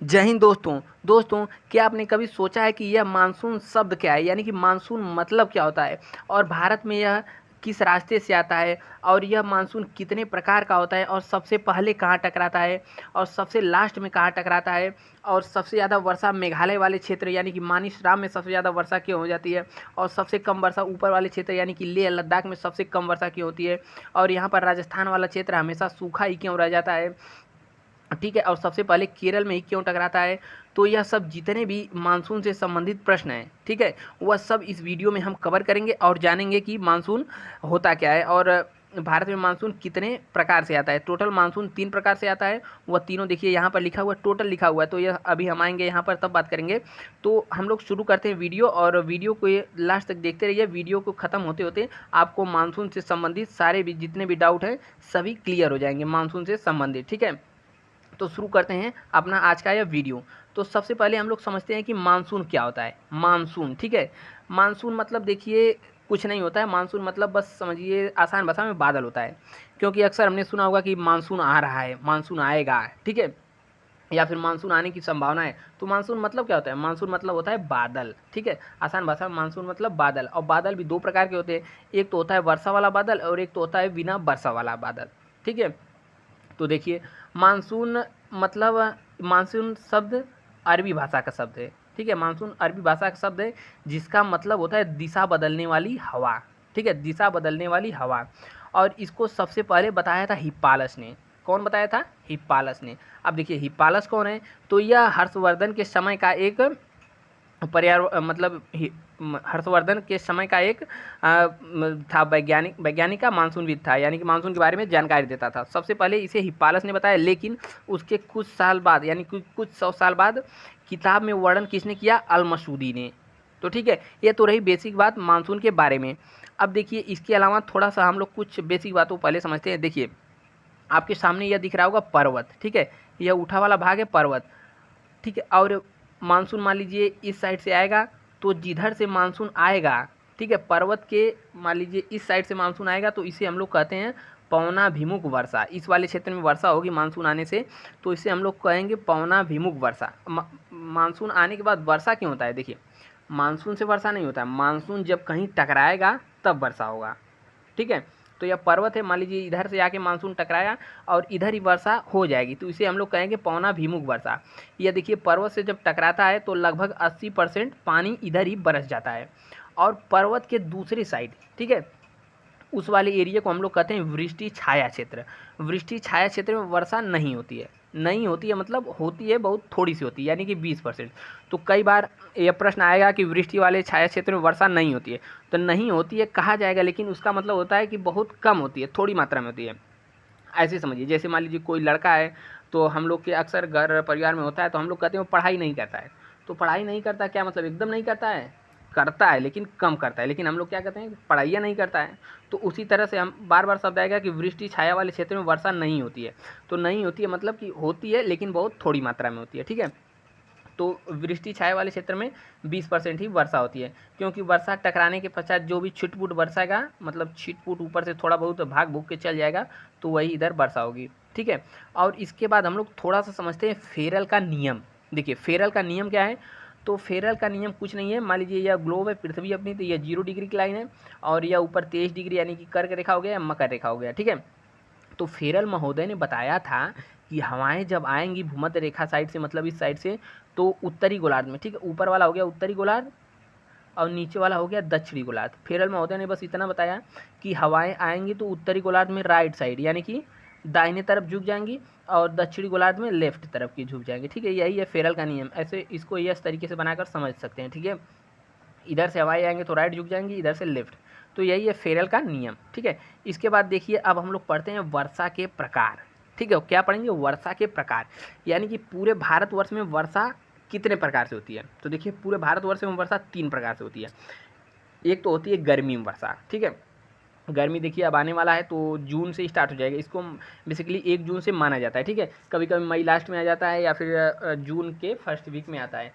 जय हिंद दोस्तों। क्या आपने कभी सोचा है कि यह मानसून शब्द क्या है, यानी कि मानसून मतलब क्या होता है और भारत में यह किस रास्ते से आता है और यह मानसून कितने प्रकार का होता है और सबसे पहले कहाँ टकराता है और सबसे लास्ट में कहाँ टकराता है और सबसे ज़्यादा वर्षा मेघालय वाले क्षेत्र यानी कि मानिसराम में सबसे ज़्यादा वर्षा क्यों हो जाती है और सबसे कम वर्षा ऊपर वाले क्षेत्र यानी कि लेह लद्दाख में सबसे कम वर्षा क्यों होती है और यहाँ पर राजस्थान वाला क्षेत्र हमेशा सूखा ही क्यों रह जाता है, ठीक है, और सबसे पहले केरल में ही क्यों टकराता है। तो यह सब जितने भी मानसून से संबंधित प्रश्न हैं, ठीक है, वह सब इस वीडियो में हम कवर करेंगे और जानेंगे कि मानसून होता क्या है और भारत में मानसून कितने प्रकार से आता है। टोटल मानसून 3 प्रकार से आता है, वह तीनों देखिए यहाँ पर लिखा हुआ है, टोटल लिखा हुआ है। तो यह अभी हम आएंगे यहाँ पर तब बात करेंगे। तो हम लोग शुरू करते हैं वीडियो और वीडियो को ये लास्ट तक देखते रहिए। वीडियो को ख़त्म होते होते आपको मानसून से संबंधित सारे भी जितने भी डाउट हैं सभी क्लियर हो जाएंगे मानसून से संबंधित, ठीक है। तो शुरू करते हैं अपना आज का यह वीडियो। तो सबसे पहले हम लोग समझते हैं कि मानसून क्या होता है। मानसून, ठीक है, मानसून मतलब देखिए कुछ नहीं होता है। मानसून मतलब बस समझिए आसान भाषा में बादल होता है, क्योंकि अक्सर हमने सुना होगा कि मानसून आ रहा है, मानसून आएगा, ठीक है, या फिर मानसून आने की संभावना है। तो मानसून मतलब क्या होता है? मानसून मतलब होता है बादल, ठीक है, आसान भाषा में मानसून मतलब बादल। और बादल भी 2 प्रकार के होते हैं, एक तो होता है वर्षा वाला बादल और एक तो होता है बिना वर्षा वाला बादल, ठीक है। तो देखिए मानसून मतलब मानसून शब्द अरबी भाषा का शब्द है, ठीक है। मानसून अरबी भाषा का शब्द है जिसका मतलब होता है दिशा बदलने वाली हवा, ठीक है, दिशा बदलने वाली हवा। और इसको सबसे पहले बताया था हिप्पालस ने। कौन बताया था? हिप्पालस ने। अब देखिए हिप्पालस कौन है? तो यह हर्षवर्धन के समय का एक मतलब हर्षवर्धन के समय का एक था वैज्ञानिक का मानसूनविद था, यानी कि मानसून के बारे में जानकारी देता था। सबसे पहले इसे हिप्पालस ने बताया, लेकिन उसके कुछ साल बाद यानी कि कुछ 100 साल बाद किताब में वर्णन किसने किया? अल-मसूदी ने। तो ठीक है, ये तो रही बेसिक बात मानसून के बारे में। अब देखिए इसके अलावा थोड़ा सा हम लोग कुछ बेसिक बातों पहले समझते हैं। देखिए आपके सामने यह दिख रहा होगा पर्वत, ठीक है, यह उठा वाला भाग है पर्वत, ठीक है। और मानसून मान लीजिए इस साइड से आएगा, तो जिधर से मानसून आएगा, ठीक है, पर्वत के मान लीजिए इस साइड से मानसून आएगा तो इसे हम लोग कहते हैं पवनाभिमुख वर्षा। इस वाले क्षेत्र में वर्षा होगी मानसून आने से, तो इसे हम लोग कहेंगे पवनाभिमुख वर्षा। मानसून आने के बाद वर्षा क्यों होता है? देखिए मानसून से वर्षा नहीं होता है, मानसून जब कहीं टकराएगा तब वर्षा होगा, ठीक है। तो यह पर्वत है, मान लीजिए इधर से आके मानसून टकराया और इधर ही वर्षा हो जाएगी, तो इसे हम लोग कहेंगे पवनाभिमुख वर्षा। यह देखिए पर्वत से जब टकराता है तो लगभग 80% पानी इधर ही बरस जाता है। और पर्वत के दूसरी साइड, ठीक है, उस वाले एरिया को हम लोग कहते हैं वृष्टि छाया क्षेत्र। वृष्टि छाया क्षेत्र में वर्षा नहीं होती है, नहीं होती है मतलब होती है बहुत थोड़ी सी होती है, यानी कि 20%। तो कई बार यह प्रश्न आएगा कि वृष्टि वाले छाया क्षेत्र में वर्षा नहीं होती है, तो नहीं होती है कहा जाएगा, लेकिन उसका मतलब होता है कि बहुत कम होती है, थोड़ी मात्रा में होती है। ऐसे समझिए जैसे मान लीजिए कोई लड़का है, तो हम लोग के अक्सर घर परिवार में होता है, तो हम लोग कहते हैं वो पढ़ाई नहीं करता है। तो पढ़ाई नहीं करता क्या मतलब? एकदम नहीं करता है, करता है लेकिन कम करता है, लेकिन हम लोग क्या कहते हैं? पढ़ाइयाँ नहीं करता है। तो उसी तरह से हम बार बार शब्द आएगा कि वृष्टि छाया वाले क्षेत्र में वर्षा नहीं होती है। तो नहीं होती है मतलब कि होती है लेकिन बहुत थोड़ी मात्रा में होती है, ठीक है। तो वृष्टि छाया वाले क्षेत्र में 20% ही वर्षा होती है, क्योंकि वर्षा टकराने के पश्चात जो भी छिटपुट बरसाएगा, मतलब छिटपुट ऊपर से थोड़ा बहुत भाग भूग के चल जाएगा, तो वही इधर वर्षा होगी, ठीक है। और इसके बाद हम लोग थोड़ा सा समझते हैं फेरल का नियम। देखिए फेरल का नियम क्या है? तो फेरल का नियम कुछ नहीं है, मान लीजिए यह ग्लोब है पृथ्वी अपनी, तो यह 0 डिग्री की लाइन है और यह ऊपर 23 डिग्री यानी कि कर्क रेखा हो गया या मकर रेखा हो गया, ठीक है। तो फेरल महोदय ने बताया था कि हवाएं जब आएंगी भूमध्य रेखा साइड से, मतलब इस साइड से, तो उत्तरी गोलार्ध में, ठीक है, ऊपर वाला हो गया उत्तरी गोलार्ध और नीचे वाला हो गया दक्षिणी गोलार्ध। फेरल महोदय ने बस इतना बताया कि हवाएं आएंगी तो उत्तरी गोलार्ध में राइट साइड यानी कि दाहिने तरफ झुक जाएंगी और दक्षिणी गोलार्ध में लेफ्ट तरफ की झुक जाएंगी, ठीक है। यही है फेरल का नियम, ऐसे इसको इस तरीके से बनाकर समझ सकते हैं, ठीक है। इधर से हवाएं आएंगे तो राइट झुक जाएंगी, इधर से लेफ्ट। तो यही है फेरल का नियम, ठीक है। इसके बाद देखिए अब हम लोग पढ़ते हैं वर्षा के प्रकार, ठीक है। क्या पढ़ेंगे? वर्षा के प्रकार, यानी कि पूरे भारतवर्ष में वर्षा कितने प्रकार से होती है। तो देखिए पूरे भारतवर्ष में वर्षा 3 प्रकार से होती है। एक तो होती है गर्मी में वर्षा, ठीक है। गर्मी देखिए अब आने वाला है तो जून से स्टार्ट हो जाएगा, इसको बेसिकली 1 जून से माना जाता है, ठीक है। कभी कभी मई लास्ट में आ जाता है या फिर जून के फर्स्ट वीक में आता है।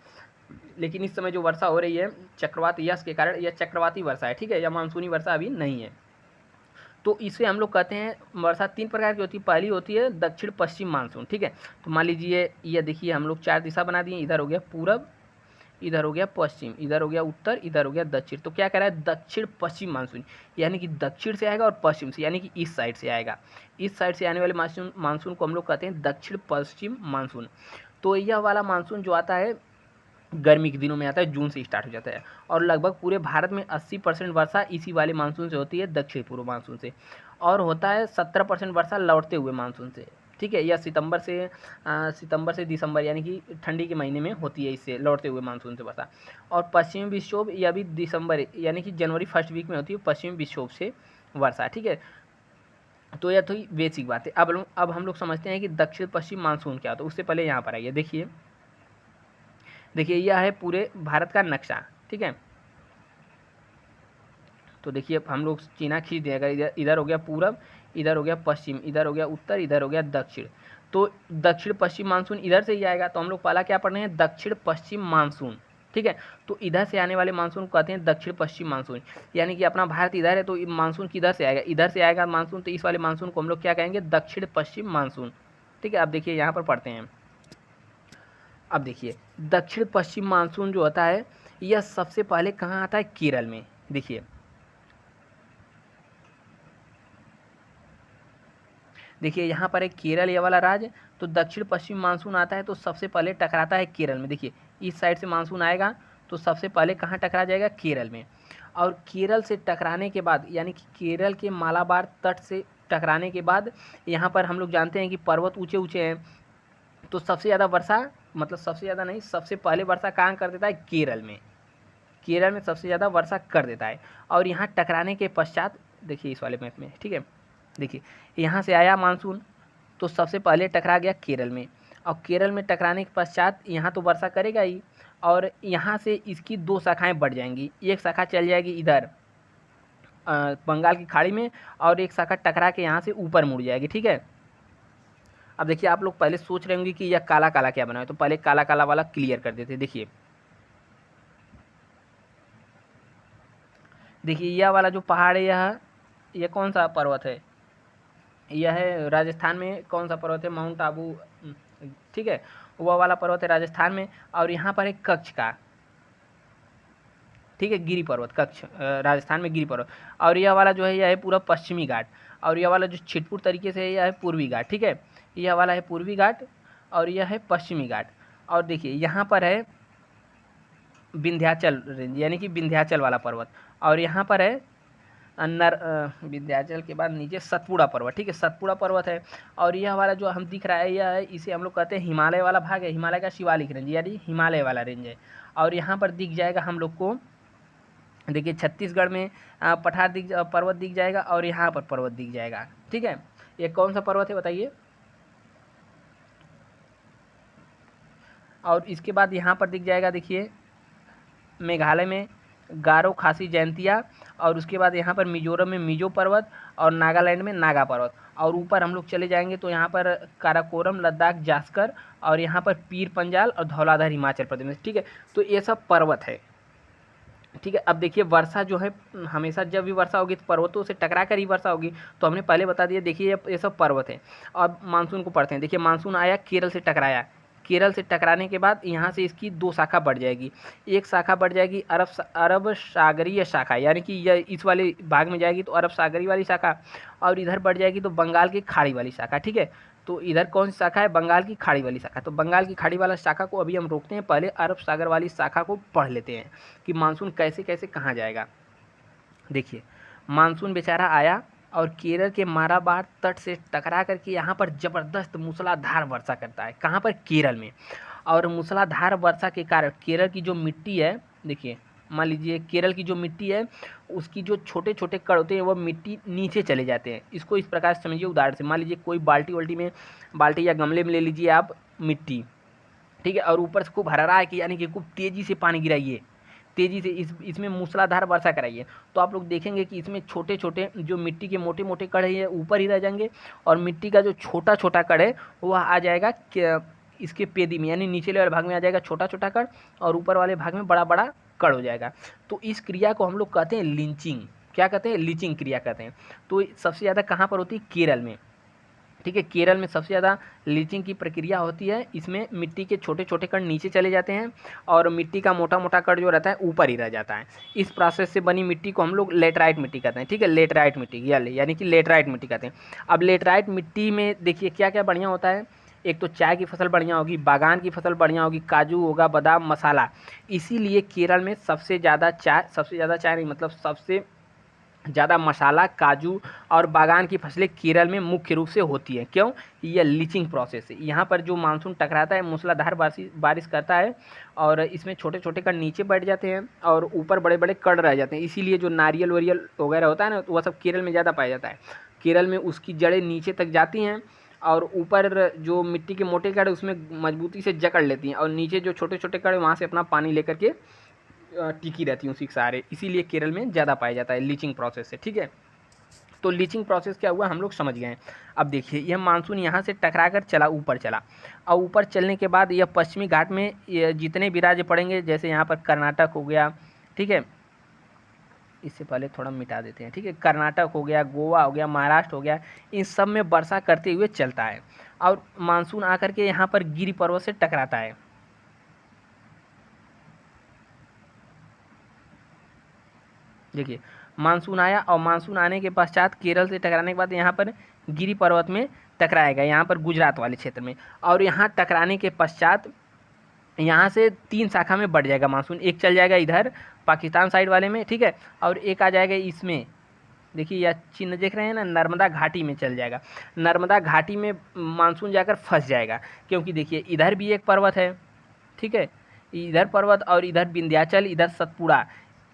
लेकिन इस समय जो वर्षा हो रही है चक्रवात यश के कारण, यह चक्रवाती वर्षा है, ठीक है, यह मानसूनी वर्षा अभी नहीं है। तो इसे हम लोग कहते हैं बरसात 3 प्रकार की होती है। पहली होती है दक्षिण पश्चिम मानसून, ठीक है। तो मान लीजिए ये देखिए हम लोग 4 दिशा बना दिए, इधर हो गया पूरब, इधर हो गया पश्चिम, इधर हो गया उत्तर, इधर हो गया दक्षिण। तो क्या कह रहा है, दक्षिण पश्चिम मानसून, यानी कि दक्षिण से आएगा और पश्चिम से यानी कि इस साइड से आएगा। इस साइड से आने वाले मानसून को हम लोग कहते हैं दक्षिण पश्चिम मानसून। तो यह वाला मानसून जो आता है गर्मी के दिनों में आता है, जून से स्टार्ट हो जाता है और लगभग पूरे भारत में 80% वर्षा इसी वाले मानसून से होती है, दक्षिण पूर्व मानसून से। और होता है 17% वर्षा लौटते हुए मानसून से, ठीक है। यह सितंबर से दिसंबर यानी कि ठंडी के महीने में होती है, इससे लौटते हुए मानसून से वर्षा। और पश्चिमी विक्षोभ यह भी दिसंबर यानी कि जनवरी फर्स्ट वीक में होती है पश्चिमी विक्षोभ से वर्षा, ठीक है। तो यह थोड़ी बेसिक बात है। अब हम लोग समझते हैं कि दक्षिण पश्चिम मानसून क्या होता है। उससे पहले यहाँ पर आइए, देखिए यह है पूरे भारत का नक्शा, ठीक है। तो देखिए हम लोग चीना खींच दिया, अगर इधर हो गया पूरब, इधर हो गया पश्चिम, इधर हो गया उत्तर, इधर हो गया दक्षिण। तो दक्षिण पश्चिम मानसून इधर से ही आएगा। तो हम लोग पहला क्या पढ़ रहे हैं, दक्षिण पश्चिम मानसून, ठीक है। तो इधर से आने वाले मानसून को कहते हैं दक्षिण पश्चिम मानसून, यानी कि अपना भारत इधर है तो मानसून किधर से आएगा, इधर से आएगा मानसून। तो इस वाले मानसून को हम लोग क्या कहेंगे, दक्षिण पश्चिम मानसून, ठीक है। अब देखिए यहाँ पर पढ़ते हैं। अब देखिए दक्षिण पश्चिम मानसून जो होता है यह सबसे पहले कहाँ आता है, केरल में। देखिए यहाँ पर है केरल, ये वाला राज्य। तो दक्षिण पश्चिम मानसून आता है तो सबसे पहले टकराता है केरल में। देखिए इस साइड से मानसून आएगा तो सबसे पहले कहाँ टकरा जाएगा, केरल में। और केरल से टकराने के बाद यानी कि केरल के मालाबार तट से टकराने के बाद यहाँ पर हम लोग जानते हैं कि पर्वत ऊंचे ऊंचे हैं, तो सबसे ज़्यादा वर्षा, मतलब सबसे ज़्यादा नहीं, सबसे पहले वर्षा कहाँ कर देता है, केरल में। केरल में सबसे ज़्यादा वर्षा कर देता है। और यहाँ टकराने के पश्चात देखिए इस वाले मैप में, ठीक है। देखिए यहाँ से आया मानसून तो सबसे पहले टकरा गया केरल में, और केरल में टकराने के पश्चात यहाँ तो वर्षा करेगा ही, और यहाँ से इसकी 2 शाखाएं बढ़ जाएंगी। एक शाखा चल जाएगी इधर बंगाल की खाड़ी में, और एक शाखा टकरा के यहाँ से ऊपर मुड़ जाएगी, ठीक है। अब देखिए आप लोग पहले सोच रहे होंगे कि यह काला काला क्या बना है, तो पहले काला काला वाला क्लियर कर देते। देखिए यह वाला जो पहाड़ है, यह कौन सा पर्वत है, यह है राजस्थान में। कौन सा पर्वत है, माउंट आबू, ठीक है, वह वाला पर्वत है राजस्थान में। और यहाँ पर है कच्छ का, ठीक है, गिरी पर्वत, कच्छ राजस्थान में गिरी पर्वत। और यह वाला जो है यह है पूरा पश्चिमी घाट, और यह वाला जो छिटपुट तरीके से है यह है पूर्वी घाट, ठीक है। यह वाला है पूर्वी घाट और यह है पश्चिमी घाट। और देखिए यहाँ पर है विंध्याचल रेंज यानी कि विंध्याचल वाला पर्वत, और यहाँ पर है विंध्याचल के बाद नीचे सतपुड़ा पर्वत, ठीक है, सतपुड़ा पर्वत है। और यह वाला जो हम दिख रहा है यह है, इसे हम लोग कहते हैं हिमालय वाला भाग है, हिमालय का शिवालिक रेंज यानी हिमालय वाला रेंज है। और यहाँ पर दिख जाएगा हम लोग को, देखिए छत्तीसगढ़ में पठार पर्वत दिख जाएगा, और यहाँ पर पर्वत दिख जाएगा, ठीक है। ये कौन सा पर्वत है बताइए। और इसके बाद यहाँ पर दिख जाएगा, देखिए मेघालय में गारो खासी जयंतिया, और उसके बाद यहाँ पर मिजोरम में मिजो पर्वत, और नागालैंड में नागा पर्वत। और ऊपर हम लोग चले जाएंगे तो यहाँ पर काराकोरम लद्दाख जास्कर, और यहाँ पर पीर पंजाल और धौलाधर हिमाचल प्रदेश में, ठीक है। तो ये सब पर्वत है, ठीक है। अब देखिए वर्षा जो है हमेशा जब भी वर्षा होगी तो पर्वतों से टकरा कर ही वर्षा होगी, तो हमने पहले बता दिया। देखिए ये सब पर्वत है। अब मानसून को पढ़ते हैं। देखिए मानसून आया, केरल से टकराया, केरल से टकराने के बाद यहाँ से इसकी 2 शाखा बढ़ जाएगी। एक शाखा बढ़ जाएगी अरब सागरीय शाखा, यानी कि यह इस वाले भाग में जाएगी तो अरब सागरी वाली शाखा, और इधर बढ़ जाएगी तो बंगाल की खाड़ी वाली शाखा, ठीक है। तो इधर कौन सी शाखा है, बंगाल की खाड़ी वाली शाखा। तो बंगाल की खाड़ी वाला शाखा को अभी हम रोकते हैं, पहले अरब सागर वाली शाखा को पढ़ लेते हैं कि मानसून कैसे कैसे कहाँ जाएगा। देखिए मानसून बेचारा आया और केरल के मालाबार तट से टकरा करके यहाँ पर ज़बरदस्त मूसलाधार वर्षा करता है। कहाँ पर, केरल में। और मूसलाधार वर्षा के कारण केरल की जो मिट्टी है, देखिए मान लीजिए केरल की जो मिट्टी है उसकी जो छोटे छोटे कण होते हैं वह मिट्टी नीचे चले जाते हैं। इसको इस प्रकार से समझिए, उदाहरण से मान लीजिए कोई बाल्टी या गमले में ले लीजिए आप मिट्टी, ठीक है, और ऊपर से खूब हरा रहा है कि यानी कि खूब तेज़ी से पानी गिराइए, तेज़ी से इसमें मूसलाधार वर्षा कराइए, तो आप लोग देखेंगे कि इसमें छोटे छोटे जो मिट्टी के मोटे मोटे कण हैं ऊपर ही रह जाएंगे, और मिट्टी का जो छोटा छोटा कण है वह आ जाएगा इसके पेदी में, यानी नीचे वाले भाग में आ जाएगा छोटा छोटा कण, और ऊपर वाले भाग में बड़ा बड़ा कण हो जाएगा। तो इस क्रिया को हम लोग कहते हैं लिंचिंग, क्या कहते हैं, लीचिंग क्रिया कहते हैं। तो सबसे ज़्यादा कहाँ पर होती है, केरल में, ठीक है। केरल में सबसे ज़्यादा लीचिंग की प्रक्रिया होती है। इसमें मिट्टी के छोटे छोटे कण नीचे चले जाते हैं और मिट्टी का मोटा मोटा कण जो रहता है ऊपर ही रह जाता है। इस प्रोसेस से बनी मिट्टी को हम लोग लेटराइट मिट्टी कहते हैं, ठीक है, लेटराइट मिट्टी यानी कि लेटराइट मिट्टी कहते हैं। अब लेटराइट मिट्टी में देखिए क्या क्या बढ़िया होता है। एक तो चाय की फसल बढ़िया होगी, बागान की फसल बढ़िया होगी, काजू होगा, बादाम, मसाला। इसीलिए केरल में सबसे ज़्यादा चाय नहीं, मतलब सबसे ज़्यादा मसाला, काजू और बागान की फसलें केरल में मुख्य रूप से होती हैं। क्यों, ये लीचिंग प्रोसेस है। यहाँ पर जो मानसून टकराता है, मूसलाधार बारिश करता है और इसमें छोटे छोटे कण नीचे बैठ जाते हैं और ऊपर बड़े बड़े कण रह जाते हैं। इसीलिए जो नारियल वारियल वगैरह होता है ना, तो वह सब केरल में ज़्यादा पाया जाता है। केरल में उसकी जड़ें नीचे तक जाती हैं और ऊपर जो मिट्टी के मोटे कण उसमें मजबूती से जकड़ लेती हैं और नीचे जो छोटे छोटे कण वहाँ से अपना पानी लेकर के टिकी रहती हैं उसी के सहारे। इसीलिए केरल में ज़्यादा पाया जाता है लीचिंग प्रोसेस से, ठीक है। तो लीचिंग प्रोसेस क्या हुआ हम लोग समझ गए हैं। अब देखिए यह मानसून यहाँ से टकरा कर चला, ऊपर चला और ऊपर चलने के बाद यह पश्चिमी घाट में जितने भी राज्य पड़ेंगे, जैसे यहाँ पर कर्नाटक हो गया, ठीक है, इससे पहले थोड़ा मिटा देते हैं, ठीक है, कर्नाटक हो गया, गोवा हो गया, महाराष्ट्र हो गया, इन सब में वर्षा करते हुए चलता है और मानसून आकर के यहाँ पर गिरि पर्वत से टकराता है। देखिए मानसून आया और मानसून आने के पश्चात केरल से टकराने के बाद यहाँ पर गिरि पर्वत में टकराएगा, यहाँ पर गुजरात वाले क्षेत्र में। और यहाँ टकराने के पश्चात यहाँ से 3 शाखा में बढ़ जाएगा मानसून। एक चल जाएगा इधर पाकिस्तान साइड वाले में, ठीक है, और एक आ जाएगा इसमें, देखिए यह चिन्ह देख रहे हैं ना, नर्मदा घाटी में चल जाएगा। नर्मदा घाटी में मानसून जाकर फंस जाएगा, क्योंकि देखिए इधर भी एक पर्वत है, ठीक है, इधर पर्वत और इधर विंध्याचल, इधर सतपुड़ा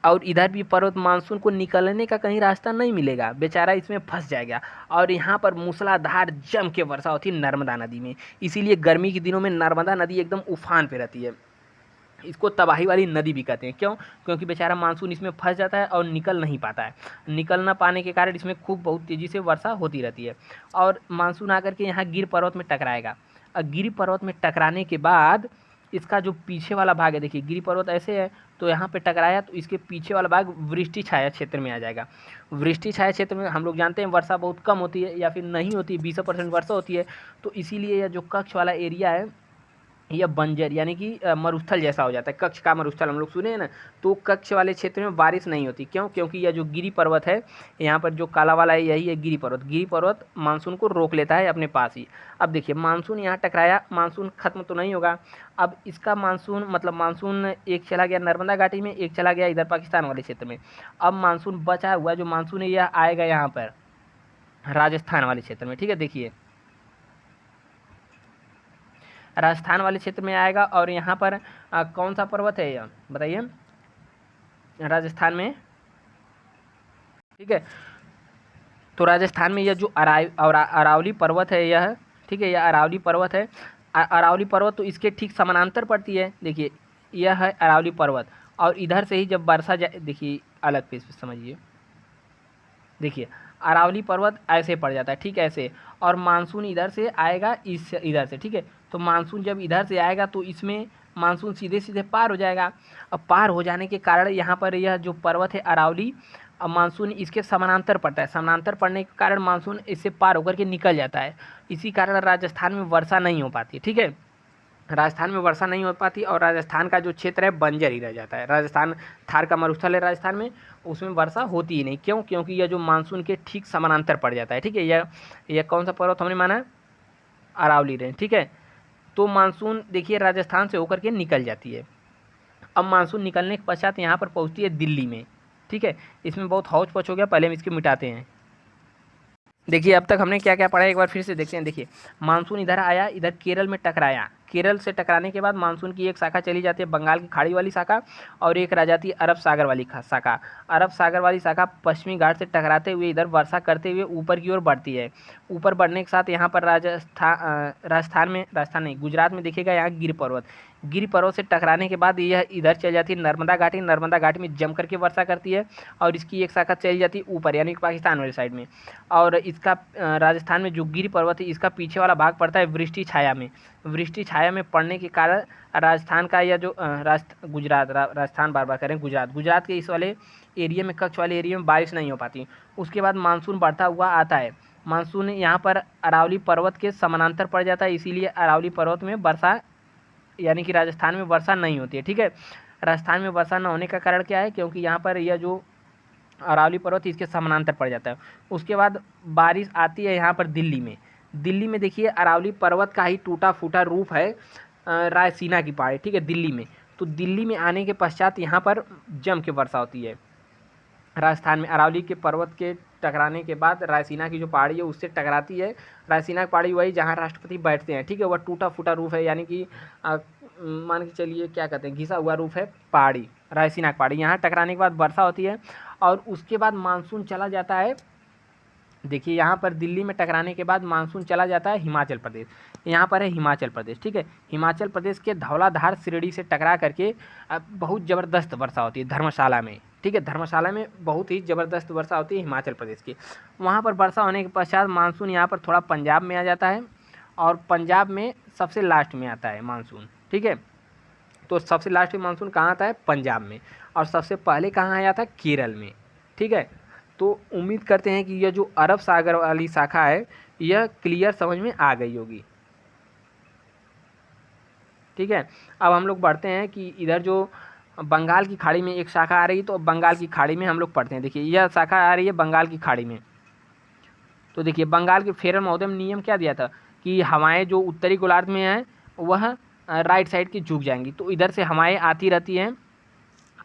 और इधर भी पर्वत। मानसून को निकलने का कहीं रास्ता नहीं मिलेगा, बेचारा इसमें फंस जाएगा। और यहाँ पर मूसलाधार जम के वर्षा होती है नर्मदा नदी में। इसीलिए गर्मी के दिनों में नर्मदा नदी एकदम उफान पे रहती है। इसको तबाही वाली नदी भी कहते हैं। क्यों, क्योंकि बेचारा मानसून इसमें फंस जाता है और निकल नहीं पाता है। निकल ना पाने के कारण इसमें खूब बहुत तेज़ी से वर्षा होती रहती है। और मानसून आकर के यहाँ गिर पर्वत में टकराएगा और गिर पर्वत में टकराने के बाद इसका जो पीछे वाला भाग है, देखिए गिरि पर्वत ऐसे है, तो यहाँ पे टकराया तो इसके पीछे वाला भाग वृष्टि छाया क्षेत्र में आ जाएगा। वृष्टि छाया क्षेत्र में हम लोग जानते हैं वर्षा बहुत कम होती है या फिर नहीं होती है, 20% वर्षा होती है। तो इसीलिए यह जो कच्छ वाला एरिया है यह बंजर यानी कि मरुस्थल जैसा हो जाता है। कच्छ का मरुस्थल हम लोग सुने हैं ना, तो कच्छ वाले क्षेत्र में बारिश नहीं होती। क्यों, क्योंकि यह जो गिरि पर्वत है, यहाँ पर जो काला वाला है यही है गिरि पर्वत। गिरि पर्वत मानसून को रोक लेता है अपने पास ही। अब देखिए मानसून यहाँ टकराया, मानसून खत्म तो नहीं होगा। अब इसका मानसून मतलब मानसून एक चला गया नर्मदा घाटी में, एक चला गया इधर पाकिस्तान वाले क्षेत्र में। अब मानसून बचा हुआ जो मानसून है यह आएगा यहाँ पर राजस्थान वाले क्षेत्र में, ठीक है। देखिए राजस्थान वाले क्षेत्र में आएगा और यहाँ पर कौन सा पर्वत है यह बताइए, राजस्थान में, ठीक है। तो राजस्थान में यह जो अरावली पर्वत है यह, ठीक है, यह अरावली पर्वत है। अरावली पर्वत तो इसके ठीक समानांतर पड़ती है। देखिए यह है अरावली पर्वत और इधर से ही जब वर्षा जाए, देखिए अलग पेज पे समझिए, देखिए अरावली पर्वत ऐसे पड़ जाता है, ठीक ऐसे, और मानसून इधर से आएगा इधर से, ठीक है। तो मानसून जब इधर से आएगा तो इसमें मानसून सीधे सीधे पार हो जाएगा। अब पार हो जाने के कारण यहाँ पर यह जो पर्वत है अरावली, अब मानसून इसके समानांतर पड़ता है। समानांतर पड़ने के कारण मानसून इससे पार होकर के निकल जाता है। इसी कारण राजस्थान में वर्षा नहीं हो पाती, ठीक है, राजस्थान में वर्षा नहीं हो पाती और राजस्थान का जो क्षेत्र है बंजर ही रह जाता है। राजस्थान थार का मरुस्थल है राजस्थान में, उसमें वर्षा होती ही नहीं। क्यों, क्योंकि यह जो मानसून के ठीक समानांतर पड़ जाता है, ठीक है। यह कौन सा पर्वत हमने माना, अरावली रेंज, ठीक है। तो मानसून देखिए राजस्थान से होकर के निकल जाती है। अब मानसून निकलने के पश्चात यहाँ पर पहुँचती है दिल्ली में, ठीक है। इसमें बहुत हौच पौच हो गया, पहले हम इसको मिटाते हैं। देखिए अब तक हमने क्या क्या पढ़ा है एक बार फिर से देखते हैं। देखिए मानसून इधर आया, इधर केरल में टकराया, केरल से टकराने के बाद मानसून की एक शाखा चली जाती है बंगाल की खाड़ी वाली शाखा और एक रह जाती है अरब सागर वाली शाखा। अरब सागर वाली शाखा पश्चिमी घाट से टकराते हुए इधर वर्षा करते हुए ऊपर की ओर बढ़ती है। ऊपर बढ़ने के साथ यहाँ पर राजस्थान नहीं, गुजरात में देखिएगा यहाँ गिर पर्वत से टकराने के बाद यह इधर चल जाती है नर्मदा घाटी। नर्मदा घाटी में जम करके वर्षा करती है और इसकी एक शाखा चली जाती है ऊपर यानी पाकिस्तान वाली साइड में। और इसका राजस्थान में जो गिर पर्वत है इसका पीछे वाला भाग पड़ता है वृष्टि छाया में। वृष्टि छाया छाया में पड़ने के कारण राजस्थान का या जो राजस्थान बार बार करें गुजरात के इस वाले एरिया में, कच्छ वाले एरिया में बारिश नहीं हो पाती। उसके बाद मानसून बढ़ता हुआ आता है। मानसून यहाँ पर अरावली पर्वत के समानांतर पड़ जाता है, इसीलिए अरावली पर्वत में वर्षा यानी कि राजस्थान में वर्षा नहीं होती है। ठीक है, राजस्थान में वर्षा न होने का कारण क्या है, क्योंकि यहाँ पर यह जो अरावली पर्वत इसके समानांतर पड़ जाता है। उसके बाद बारिश आती है यहाँ पर दिल्ली में देखिए अरावली पर्वत का ही टूटा फूटा रूप है रायसीना की पहाड़ी। ठीक है, दिल्ली में, तो दिल्ली में आने के पश्चात यहाँ पर जम के वर्षा होती है। राजस्थान में अरावली के पर्वत के टकराने के बाद रायसीना की जो पहाड़ी है उससे टकराती है। रायसीना की पहाड़ी वही जहाँ राष्ट्रपति बैठते हैं। ठीक है, वह टूटा फूटा रूप है, यानी कि मान के चलिए क्या कहते हैं, घिसा हुआ रूप है पहाड़ी, रायसीना की पहाड़ी। यहाँ टकराने के बाद वर्षा होती है और उसके बाद मानसून चला जाता है। देखिए यहाँ पर दिल्ली में टकराने के बाद मानसून चला जाता है हिमाचल प्रदेश। यहाँ पर है हिमाचल प्रदेश। ठीक है, हिमाचल प्रदेश के धौलाधार श्रेणी से टकरा करके बहुत ज़बरदस्त वर्षा होती है धर्मशाला में। ठीक है, धर्मशाला में बहुत ही ज़बरदस्त वर्षा होती है हिमाचल प्रदेश की। वहाँ पर वर्षा होने के पश्चात मानसून यहाँ पर थोड़ा पंजाब में आ जाता है और पंजाब में सबसे लास्ट में आता है मानसून। ठीक है, तो सबसे लास्ट में मानसून कहाँ आता है, पंजाब में, और सबसे पहले कहाँ आया था, केरल में। ठीक है, तो उम्मीद करते हैं कि यह जो अरब सागर वाली शाखा है यह क्लियर समझ में आ गई होगी। ठीक है, अब हम लोग बढ़ते हैं कि इधर जो बंगाल की खाड़ी में एक शाखा आ रही है, तो बंगाल की खाड़ी में हम लोग पढ़ते हैं। देखिए यह शाखा आ रही है बंगाल की खाड़ी में। तो देखिए बंगाल के फेरल महोदय ने नियम क्या दिया था कि हवाएं जो उत्तरी गोलार्ध में हैं वह राइट साइड की झुक जाएंगी। तो इधर से हवाएं आती रहती हैं,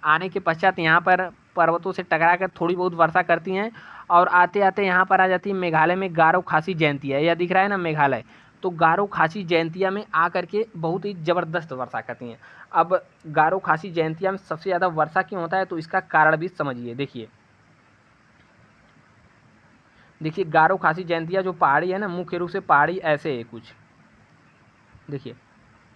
आने के पश्चात यहाँ पर पर्वतों से टकरा कर थोड़ी बहुत वर्षा करती हैं और आते आते यहाँ पर आ जाती है मेघालय में गारो खासी जयंतिया। यह दिख रहा है ना मेघालय, तो गारो खासी जयंतिया में आ करके बहुत ही ज़बरदस्त वर्षा करती हैं। अब गारो खासी जयंतिया में सबसे ज़्यादा वर्षा क्यों होता है, तो इसका कारण भी समझिए। देखिए गारो खासी जयंतिया जो पहाड़ी है ना, मुख्य रूप से पहाड़ी ऐसे है कुछ। देखिए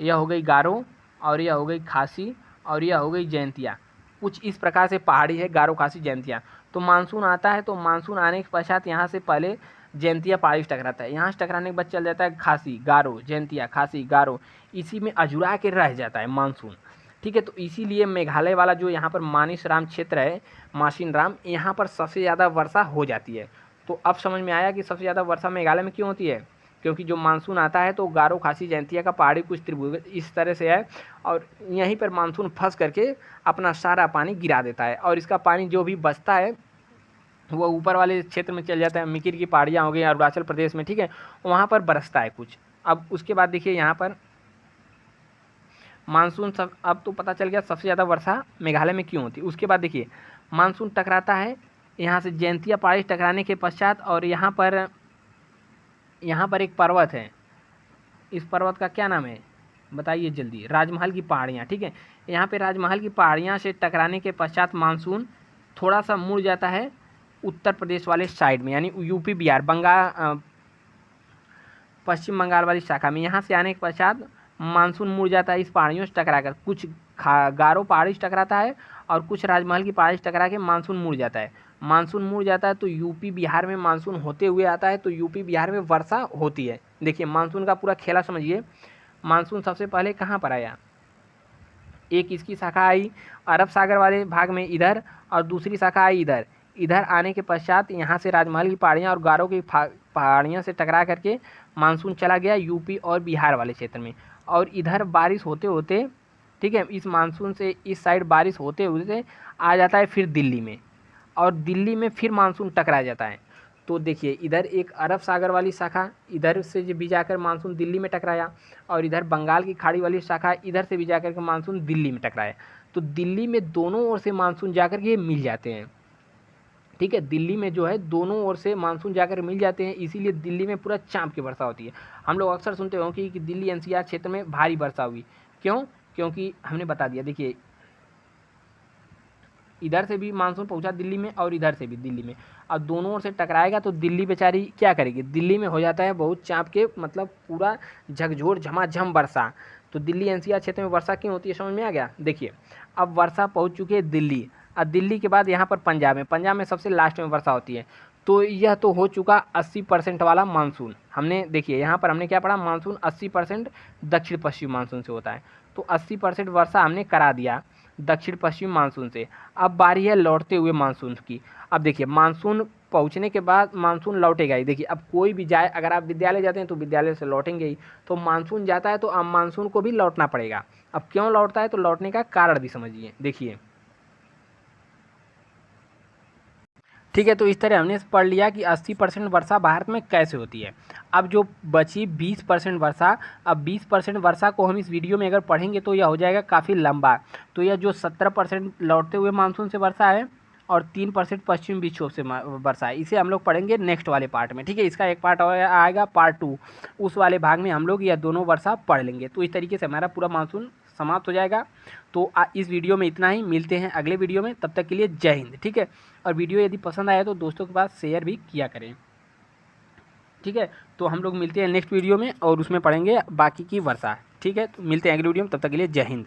यह हो गई गारो और यह हो गई खासी और यह हो गई जयंतिया, कुछ इस प्रकार से पहाड़ी है गारो खासी जयंतिया। तो मानसून आता है, तो मानसून आने के पश्चात यहाँ से पहले जयंतिया पहाड़ी से टकराता है। यहाँ से टकराने के बाद चल जाता है खासी गारो जयंतिया खासी गारो, इसी में अजुरा के रह जाता है मानसून। ठीक है, तो इसीलिए मेघालय वाला जो यहाँ पर मानिसराम क्षेत्र है, मासिनराम, यहाँ पर सबसे ज़्यादा वर्षा हो जाती है। तो अब समझ में आया कि सबसे ज़्यादा वर्षा मेघालय में क्यों होती है, क्योंकि जो मानसून आता है तो गारो खासी जयंतिया का पहाड़ी कुछ त्रिभुज इस तरह से है और यहीं पर मानसून फंस करके अपना सारा पानी गिरा देता है और इसका पानी जो भी बचता है वो ऊपर वाले क्षेत्र में चल जाता है। मिकिर की पहाड़ियाँ हो गई अरुणाचल प्रदेश में। ठीक है, वहाँ पर बरसता है कुछ। अब उसके बाद देखिए यहाँ पर मानसून सब, अब तो पता चल गया सबसे ज़्यादा वर्षा मेघालय में क्यों होती है। उसके बाद देखिए मानसून टकराता है यहाँ से जयंतिया पहाड़ी टकराने के पश्चात और यहाँ पर एक पर्वत है, इस पर्वत का क्या नाम है बताइए जल्दी, राजमहल की पहाड़ियाँ। ठीक है, यहाँ पे राजमहल की पहाड़ियाँ से टकराने के पश्चात मानसून थोड़ा सा मुड़ जाता है उत्तर प्रदेश वाले साइड में, यानी यूपी बिहार पश्चिम बंगाल वाली शाखा में। यहाँ से आने के पश्चात मानसून मुड़ जाता है इस पहाड़ियों से टकरा कर, कुछ गारो पहाड़ी से टकराता है और कुछ राजमहल की पहाड़ी से टकरा के मानसून मुड़ जाता है। मानसून मुड़ जाता है तो यूपी बिहार में मानसून होते हुए आता है, तो यूपी बिहार में वर्षा होती है। देखिए मानसून का पूरा खेला समझिए। मानसून सबसे पहले कहाँ पर आया, एक इसकी शाखा आई अरब सागर वाले भाग में इधर और दूसरी शाखा आई इधर। इधर आने के पश्चात यहाँ से राजमहल की पहाड़ियाँ और गारो की पहाड़ियाँ से टकरा करके मानसून चला गया यूपी और बिहार वाले क्षेत्र में। और इधर बारिश होते होते, ठीक है, इस मानसून से इस साइड बारिश होते होते आ जाता है फिर दिल्ली में, और दिल्ली में फिर मानसून टकरा जाता है। तो देखिए इधर एक अरब सागर वाली शाखा, इधर से भी जाकर मानसून दिल्ली में टकराया और इधर बंगाल की खाड़ी वाली शाखा, इधर से भी जाकर के मानसून दिल्ली में टकराया। तो दिल्ली में दोनों ओर से मानसून जाकर के मिल जाते हैं। ठीक है, दिल्ली में जो है दोनों ओर से मानसून जाकर मिल जाते हैं, इसीलिए दिल्ली में पूरा चाँप की वर्षा होती है। हम लोग अक्सर सुनते हो कि दिल्ली एनसीआर क्षेत्र में भारी वर्षा हुई, क्यों, क्योंकि हमने बता दिया। देखिए इधर से भी मानसून पहुंचा दिल्ली में और इधर से भी दिल्ली में, अब दोनों ओर से टकराएगा तो दिल्ली बेचारी क्या करेगी, दिल्ली में हो जाता है बहुत चाँप के, मतलब पूरा झकझोर झमाझम वर्षा। तो दिल्ली एनसीआर क्षेत्र में वर्षा क्यों होती है समझ में आ गया। देखिए अब वर्षा पहुंच चुकी है दिल्ली, और दिल्ली के बाद यहाँ पर पंजाब में सबसे लास्ट में वर्षा होती है। तो यह तो हो चुका 80% वाला मानसून। हमने देखिए यहाँ पर हमने क्या पढ़ा, मानसून 80% दक्षिण पश्चिम मानसून से होता है। तो 80% वर्षा हमने करा दिया दक्षिण पश्चिम मानसून से। अब बारी है लौटते हुए मानसून की। अब देखिए मानसून पहुँचने के बाद मानसून लौटेगा ही। देखिए अब कोई भी जाए, अगर आप विद्यालय जाते हैं तो विद्यालय से लौटेंगे ही, तो मानसून जाता है तो अब मानसून को भी लौटना पड़ेगा। अब क्यों लौटता है, तो लौटने का कारण भी समझिए। देखिए ठीक है, तो इस तरह हमने पढ़ लिया कि 80% वर्षा भारत में कैसे होती है। अब जो बची 20% वर्षा, अब 20% वर्षा को हम इस वीडियो में अगर पढ़ेंगे तो यह हो जाएगा काफ़ी लंबा। तो यह जो 17% लौटते हुए मानसून से वर्षा है और 3% पश्चिम विक्षोभ से वर्षा है, इसे हम लोग पढ़ेंगे नेक्स्ट वाले पार्ट में। ठीक है, इसका एक पार्ट आएगा पार्ट 2, उस वाले भाग में हम लोग यह दोनों वर्षा पढ़ लेंगे। तो इस तरीके से हमारा पूरा मानसून समाप्त हो जाएगा। तो इस वीडियो में इतना ही, मिलते हैं अगले वीडियो में, तब तक के लिए जय हिंद। ठीक है, और वीडियो यदि पसंद आया तो दोस्तों के पास शेयर भी किया करें। ठीक है, तो हम लोग मिलते हैं नेक्स्ट वीडियो में और उसमें पढ़ेंगे बाकी की वर्षा। ठीक है, तो मिलते हैं अगले वीडियो में, तब तक के लिए जय हिंद।